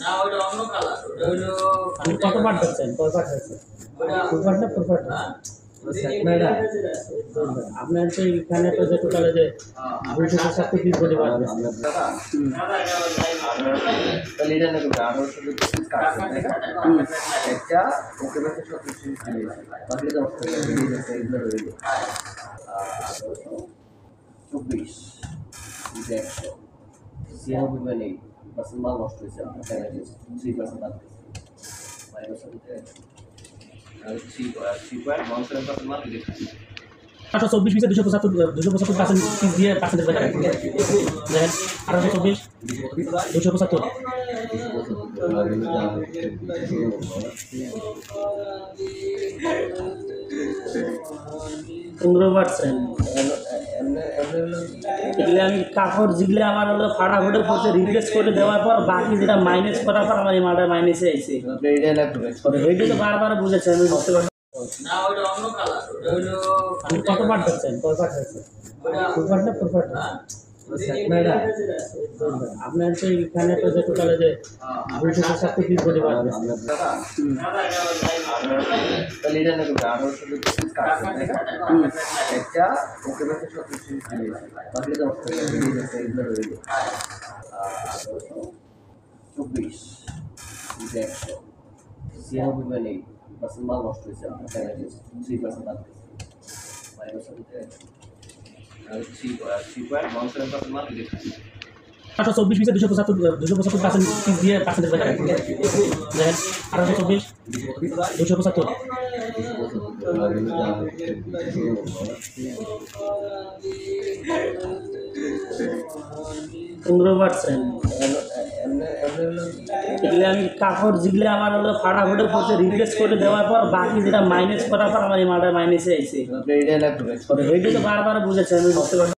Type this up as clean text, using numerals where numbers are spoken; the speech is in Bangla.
না ওইটা অন্য কালার, ওটা হলো কত পার্ট হচ্ছেন? কত পার্ট হচ্ছে? ফুল পার্ট না ফুল পার্ট? আপনার তো এখানে তো যে টোটালে যে 270 পিস বডি পার্ট আছে। তাহলে এটা নেবে 1800 পিস কাটছে তাই না? একটা ওকে বাসে 70 পিস দিলে বাকি তো অবস্থা দিয়ে এগুলো রইল 24 100 96 মানে পার্সেন্ট মাল নষ্ট হয়েছে আপনার চ্যানেলে 3% বাদ মাইনাস হতে আর 3.17% মাল দেখেন 824 পিসে 275 পিস দিয়ে পার্সেন্টেজ বাজার দেখেন 824 275 15%। এগুলো আমি কাপড় যেগুলো আমার হলো ফাটাফাটি পড়ছে রিপ্লেস করে দেওয়ার পর বাকি যেটা মাইনাস করার পর আমার এই মালটা মাইনাসে আইছে। এইটা তো বারবার বুঝেছি আমি বুঝতে পারছি। না ওইটা অন্য কালার, ওটা হলো কত পার্ট হচ্ছেন? কত পার্ট হচ্ছে? ফুল পার্ট না ফুল পার্ট? আপনার তো এখানে তো যে টোটালে যে 270 পিস বডি পার্ট আছে। তাহলে এটা নেবে 1800 পিস কাটছে তাই না? একটা ওকে বাসে 70 পিস দিলে বাকি তো অবস্থা দিয়ে এগুলো রইল 24 100 96 মানে পার্সেন্ট মাল নষ্ট হয়েছে আপনার চ্যানেলে 3% বাদ মাইনাস হতে আর 3.17% মাল দেখেন 824 পিসে 275 পিস দিয়ে পার্সেন্টেজ বাজার দেখেন 824 275 15%। এগুলো আমি কাপড় যেগুলো আমার হলো ফাটাফাটি পড়ছে রিপ্লেস করে দেওয়ার পর বাকি যেটা মাইনাস করার পর আমার এই মালটা মাইনাসে আইছে। এটা লাগবে এইটা তো বারবার বুঝেছি আমি বুঝতে পারছি।